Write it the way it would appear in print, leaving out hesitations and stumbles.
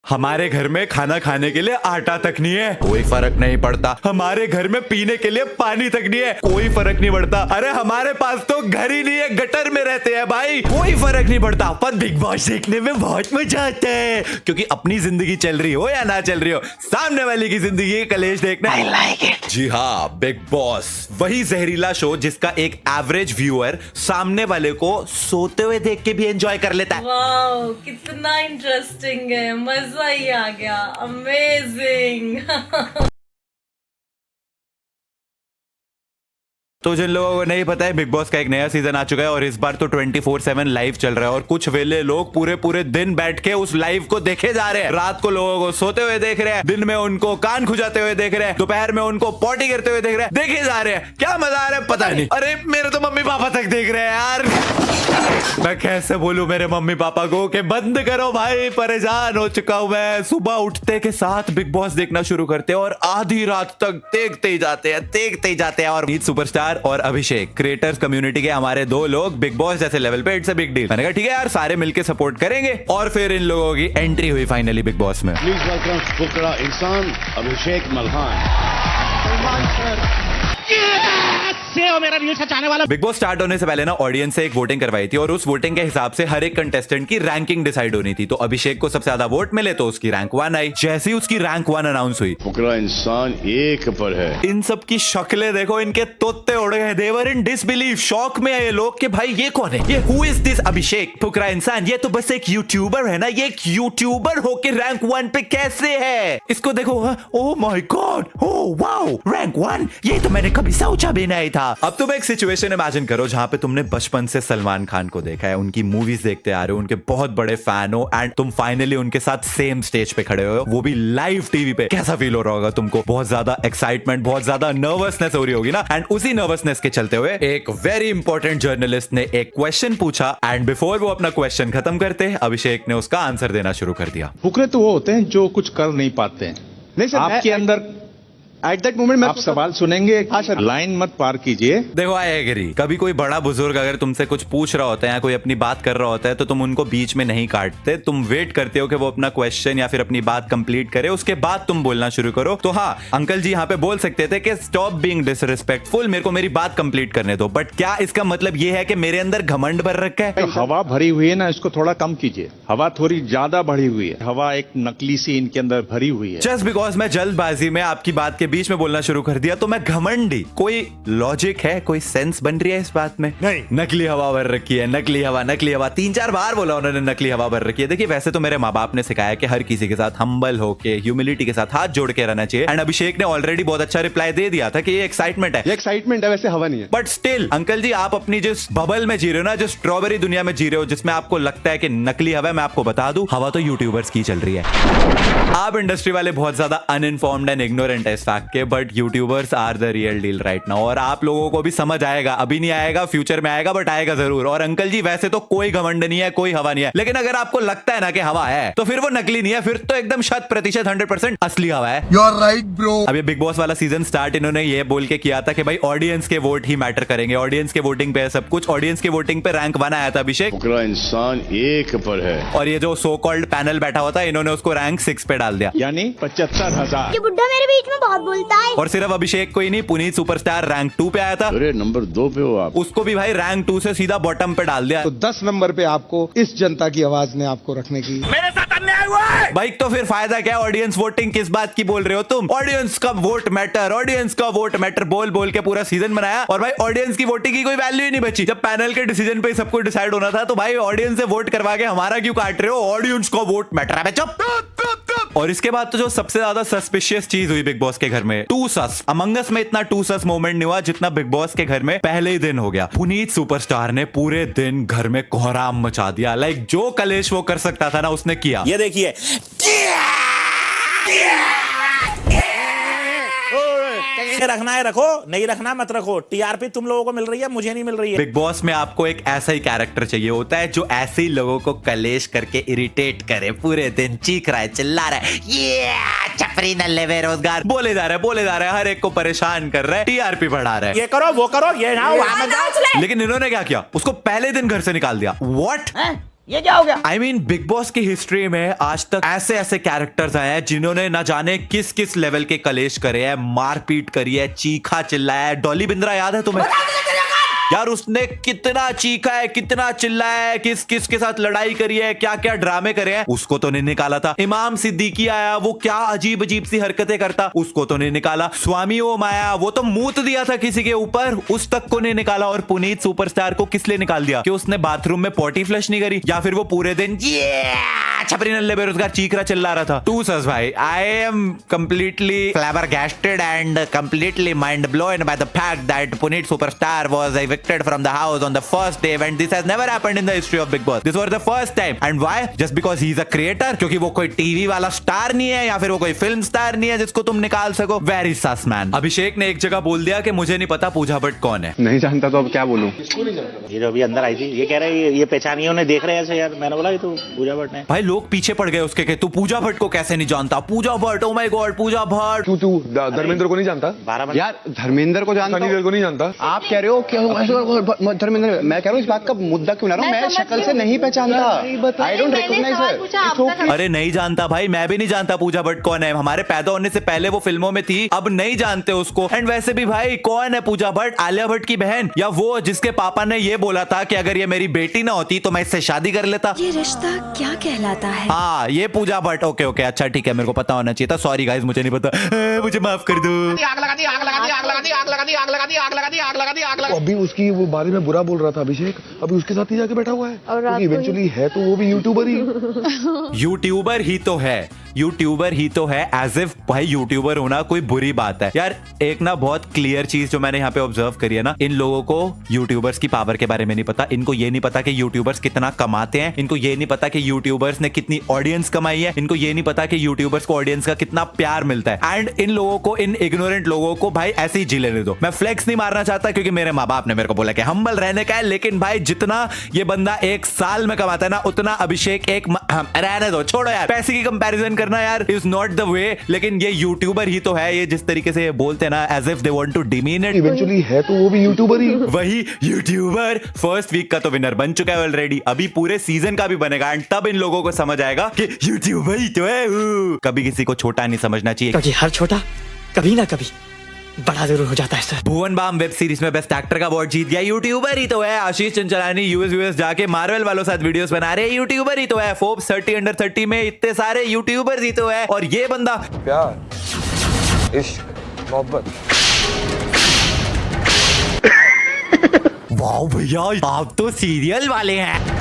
हमारे घर में खाना खाने के लिए आटा तक नहीं है, कोई फर्क नहीं पड़ता। हमारे घर में पीने के लिए पानी तक नहीं है, कोई फर्क नहीं पड़ता। अरे हमारे पास तो घर ही नहीं है, गटर में रहते हैं भाई, कोई फर्क नहीं पड़ता। पर बिग बॉस देखने में बहुत मजा आता है, क्योंकि अपनी जिंदगी चल रही हो या ना चल रही हो, सामने वाले की जिंदगी कलेश देखना I like it। जी हाँ, बिग बॉस वही जहरीला शो जिसका एक एवरेज व्यूअर सामने वाले को सोते हुए देख के भी एंजॉय कर लेता है। वाओ, कितना इंटरेस्टिंग है, मजा ही आ गया, अमेजिंग। तो जिन लोगों को नहीं पता है, बिग बॉस का एक नया सीजन आ चुका है और इस बार तो 24/7 लाइव चल रहा है और कुछ वेले लोग पूरे पूरे दिन बैठ के उस लाइव को देखे जा रहे हैं। रात को लोगों को सोते हुए देख रहे हैं, दिन में उनको कान खुजाते हुए देख रहे हैं, दोपहर में उनको पॉटी करते हुए देख रहे हैं, देखे जा रहे हैं। क्या मजा आ रहा है पता नहीं। अरे मेरे तो मम्मी पापा तक देख रहे हैं यार। मैं कैसे बोलूं मेरे मम्मी पापा को कि बंद करो भाई, परेशान हो चुका हूं मैं। सुबह उठते के साथ बिग बॉस देखना शुरू करते हैं और आधी रात तक देखते ही जाते हैं, देखते ही जाते हैं। और नीत सुपरस्टार और अभिषेक क्रिएटर्स कम्युनिटी के हमारे दो लोग बिग बॉस जैसे लेवल पे, इट्स अ बिग डील। मैंने कहा ठीक है यार, सारे मिलके सपोर्ट करेंगे। और फिर इन लोगों की एंट्री हुई फाइनली बिग बॉस में। प्लीज वेलकम फुकरा इंसान अभिषेक मल्हान। मेरा रील सचाने वाला। बिग बॉस स्टार्ट होने से पहले ना ऑडियंस से एक वोटिंग करवाई थी और उस वोटिंग के हिसाब से हर एक कंटेस्टेंट की रैंकिंग डिसाइड होनी थी। तो अभिषेक को सबसे ज्यादा वोट मिले तो उसकी रैंक 1 आई। जैसे ही उसकी रैंक 1 अनाउंस हुई, फुकरा इंसान एक पर है। इन सब की शक्लें देखो, इनके तोते उड़ गए। देवर इन डिसबिलीफ, शौक में है ये लोग कि भाई ये कौन है, ये हु इज दिस अभिषेक फुकरा इंसान, ये तो बस एक यूट्यूबर है ना, ये एक यूट्यूबर होके रैंक 1 पे कैसे है। इसको देखो, oh my God, oh wow, rank 1, ये तो मैंने कभी सोचा भी नहीं था। अब तुम एक सिचुएशन इमेजिन करो जहां पे तुमने बचपन से सलमान खान को देखा है, उनकी मूवीज देखते आ रहे हो, उनके बहुत बड़े फैन हो एंड तुम फाइनली उनके साथ सेम स्टेज पे खड़े हो, वो भी लाइव टीवी पे। कैसा फील हो रहा होगा तुमको? बहुत ज्यादा एक्साइटमेंट, बहुत ज्यादा नर्वसनेस हो रही होगी ना। एंड उसी नर्वसनेस के चलते हुए एक वेरी इंपॉर्टेंट जर्नलिस्ट ने एक क्वेश्चन पूछा एंड बिफोर वो अपना क्वेश्चन खत्म करते, अभिषेक ने उसका आंसर देना शुरू कर दिया। फुकरे तो वो होते हैं जो कुछ कर नहीं पाते हैं। नहीं सर, आपके अंदर एट दैट मोमेंट आप सवाल सुनेंगे। हाँ सर। लाइन मत पार कीजिए। देखो आई एग्री, कभी कोई बड़ा बुजुर्ग अगर तुमसे कुछ पूछ रहा होता है या कोई अपनी बात कर रहा होता है तो तुम उनको बीच में नहीं काटते, तुम वेट करते हो कि वो अपना क्वेश्चन या फिर अपनी बात कंप्लीट करे, उसके बाद तुम बोलना शुरू करो। तो हाँ, अंकल जी यहाँ पे बोल सकते थे कि स्टॉप बीइंग डिसरिस्पेक्टफुल, मेरे को मेरी बात कंप्लीट करने दो। बट क्या इसका मतलब ये है कि मेरे अंदर घमंड भर रखा है? तो हवा भरी हुई है ना, इसको थोड़ा कम कीजिए। हवा थोड़ी ज्यादा भरी हुई है, हवा एक नकली सी इनके अंदर भरी हुई है। जस्ट बिकॉज मैं जल्दबाजी में आपकी बात के बीच में बोलना शुरू कर दिया तो मैं घमंडी? कोई लॉजिक है, कोई सेंस बन रही है इस बात में? नहीं। नकली हवा भर रखी है, नकली हवा, नकली हवा, 3-4 बार बोला उन्होंने नकली हवा भर रखी है। देखिए वैसे तो मेरे माँ बाप ने सिखाया कि हर किसी के साथ हम्बल होके, ह्यूमिलिटी के साथ हाथ जोड़ के रहना चाहिए। एंड अभिषेक ने ऑलरेडी बहुत अच्छा रिप्लाई दे दिया था कि ये एक्साइटमेंट है। ये एक्साइटमेंट है, वैसे हवा नहीं है। बट स्टिल अंकल जी, आप अपनी जिस बबल में जी रहे हो ना, जिस स्ट्रॉबेरी दुनिया में जी रहे हो, जिसमें आपको लगता है कि नकली हवा है, मैं आपको बता दूं, हवा तो यूट्यूबर्स की चल रही है। आप इंडस्ट्री वाले बहुत ज्यादा अनइन्फॉर्म्ड एंड इग्नोरेंट है इस फैक्ट के, but YouTubers are the real deal right now. और आप लोगों को भी समझ आएगा, अभी नहीं आएगा, फ्यूचर में आएगा, बट आएगा जरूर। और अंकल जी वैसे तो कोई घमंड नहीं है, कोई हवा नहीं है, लेकिन अगर आपको लगता है ना कि हवा है तो फिर वो नकली नहीं है, फिर तो एकदम 100% 100% असली हवा है। You are right bro. अब ये बिग बॉस वाला सीजन स्टार्ट इन्होंने ये बोल के किया था कि भाई ऑडियंस के वोट ही मैटर करेंगे, ऑडियंस के वोटिंग पे है सब कुछ। ऑडियंस की वोटिंग पे रैंक 1 आया था अभिषेक, फुकरा इंसान एक पर है। और ये जो सो कॉल्ड पैनल बैठा हुआ था, इन्होंने उसको रैंक 6 पे डाल दिया, यानी 75,000। ये बुड्ढा मेरे बीच में बहुत बोलता है। और सिर्फ अभिषेक को ही नहीं, पुनीत सुपरस्टार रैंक 2 पे आया था, अरे नंबर 2 पे हो आप, उसको भी भाई रैंक 2 से सीधा बॉटम पे डाल दिया। तो 10 नंबर पे आपको इस जनता की आवाज ने आपको रखने की। मेरे साथ अन्याय हुआ है। भाई तो फिर फायदा क्या? ऑडियंस वोटिंग किस बात की बोल रहे हो तुम? ऑडियंस का वोट मैटर, ऑडियंस का वोट मैटर बोल बोल के पूरा सीजन बनाया और भाई ऑडियंस की वोटिंग की कोई वैल्यू ही नहीं बची। जब पैनल के डिसीजन पे सब कुछ डिसाइड होना था तो भाई ऑडियंस से वोट करवा के हमारा क्यों काट रहे हो? ऑडियंस का वोट मैटर है, चुप। और इसके बाद तो जो सबसे ज्यादा सस्पिशियस चीज हुई बिग बॉस के घर में, टू सस। अमंग अस में इतना टू सस मोमेंट नहीं हुआ जितना बिग बॉस के घर में पहले ही दिन हो गया। पुनीत सुपरस्टार ने पूरे दिन घर में कोहराम मचा दिया। लाइक जो कलेश वो कर सकता था ना, उसने किया। ये देखिए, रखना है रखो, नहीं रखना मत रखो। टीआरपी तुम लोगों को मिल रही है, मुझे नहीं मिल रही है। बिग बॉस में आपको एक ऐसा ही कैरेक्टर चाहिए होता है जो ऐसे ही लोगों को कलेश करके इरिटेट करे, पूरे दिन चीख रहा है, चिल्ला रहा है, ये छपरी नल्ले बेरोजगार, बोले जा रहा है, हर एक को परेशान कर रहा है, टीआरपी बढ़ा रहा है, ये करो वो करो, ये ना वहां मत जाओ। लेकिन इन्होंने क्या किया? उसको पहले दिन घर से निकाल दिया। व्हाट? ये क्या हो गया? I mean, बिग बॉस की हिस्ट्री में आज तक ऐसे ऐसे कैरेक्टर्स आए हैं जिन्होंने न जाने किस किस लेवल के कलेश करे हैं, मारपीट करी है, चीखा चिल्लाया है। डॉली बिंद्रा याद है तुम्हें? यार उसने कितना चीखा है, कितना चिल्लाया है, किस किस के साथ लड़ाई करी है, क्या क्या ड्रामे करे हैं, उसको तो नहीं निकाला था। इमाम सिद्दीकी आया, वो क्या अजीब अजीब सी हरकतें करता, उसको तो नहीं निकाला। स्वामी ओम आया, वो तो मूत दिया था किसी के ऊपर, उस तक को नहीं निकाला। और पुनीत सुपरस्टार को किस लिए निकाल दिया? कि उसने बाथरूम में पॉटी फ्लश नहीं करी, या फिर वो पूरे दिन छपरी नल्ले बेरोजगार चीख चिल्ला रहा था। तू सस भाई, I am completely flabbergasted and completely mind blown by the fact that Puneet Superstar was evicted from the house on the first day when this has never happened in the history of Big Boss. This was the first time. And why? Just because he is a creator? क्योंकि वो कोई TV वाला star नहीं है, या फिर वो कोई फिल्म स्टार नहीं है जिसको तुम निकाल सको। Very sus man. अभिषेक ने एक जगह बोल दिया कि मुझे नहीं पता पूजा भट्ट कौन है। नहीं जानता तो अब क्या बोलूं? ये जो अभी अंदर आई थी, ये कह रहे हैं ये पहचानी है, उन्हें देख रहे हैं ऐसे। यार मैंने बोला ये तो पूजा भट्ट है। भाई लोग पीछे पड़ गए उसके, तू पूजा भट्ट को कैसे नहीं जानता? Pooja Bhatt, oh my God, Pooja Bhatt. तू धर्मेंद्र को नहीं जानता? 12 यार धर्मेंद्र को जानता, सनी देओल को नहीं जानता? आप कह रहे हो क्या धर्मेंद्र? मैं कह रहा हूँ इस बात का मुद्दा क्यों ना रहा हूँ, मैं शक्ल से नहीं पहचानता। I don't recognise. अरे नहीं जानता भाई, मैं भी नहीं जानता पूजा भट्ट कौन है। हमारे पैदा होने से पहले वो फिल्मों में थी, अब नहीं जानते उसको। एंड वैसे भी भाई कौन है पूजा भट्ट? आलिया भट्ट की बहन, या वो जिसके पापा ने ये बोला था कि अगर ये मेरी बेटी ना होती तो मैं इससे शादी कर लेता। ये रिश्ता क्या कहलाता है? हाँ ये पूजा भट्ट। ओके ओके, अच्छा ठीक है, मेरे को पता होना चाहिए था। सॉरी गाइस, मुझे नहीं पता, मुझे माफ कर दो। अभी उसकी वो बारे में बुरा बोल रहा था अभिषेक, अभी उसके साथ ही जाके बैठा हुआ है। इवेंचुअली है तो वो भी यूट्यूबर ही। यूट्यूबर ही तो है, यूट्यूबर ही तो है। एज इफ भाई यूट्यूबर होना कोई बुरी बात है यार। एक ना बहुत क्लियर चीज जो मैंने यहाँ पे ऑब्जर्व करी है ना, इन लोगों को यूट्यूबर्स की पावर के बारे में नहीं पता। इनको ये नहीं पता कि यूट्यूबर्स कितना कमाते हैं, इनको ये नहीं पता कि यूट्यूबर्स ने कितनी ऑडियंस कमाई है, इनको ये नहीं पता कि यूट्यूबर्स को ऑडियंस का कितना प्यार मिलता है। एंड इन लोगों को, इन इग्नोरेंट लोगों को भाई ऐसे ही जी लेने दो। मैं फ्लेक्स नहीं मारना चाहता क्योंकि मेरे माँ बाप ने मेरे को बोला कि हम्बल रहने का है, लेकिन भाई जितना ये बंदा एक साल में कमाता है ना, उतना अभिषेक एक रहने दो, छोड़ो यार। पैसे की कंपैरिजन करना यार इज नॉट द वे। लेकिन ये यूट्यूबर ही तो है। ये जिस तरीके से बोलते हैं ना, as if they want to demean it. Eventually है तो वो भी यूट्यूबर ही। वही यूट्यूबर फर्स्ट वीक का तो विनर बन चुका है ऑलरेडी, अभी पूरे सीजन का भी बनेगा। एंड तब इन लोगों को समझ आएगा कि यूट्यूबर ही तो है। कभी किसी को छोटा नहीं समझना चाहिए, क्योंकि हर छोटा कभी ना कभी बड़ा जरूर हो जाता है सर। भुवन बाम वेब सीरीज में बेस्ट एक्टर का अवार्ड जीत गया, यूट्यूबर ही तो है। आशीष चंचलानी यूएस जाके मार्वल वालों साथ वीडियोस बना रहे हैं, यूट्यूबर ही तो है। फोर्ब्स 30 अंडर 30 में इतने सारे यूट्यूबर्स ही तो है। और ये बंदा प्यार, इश्क, मोहब्बत। वाह भैया, आप तो सीरियल वाले हैं।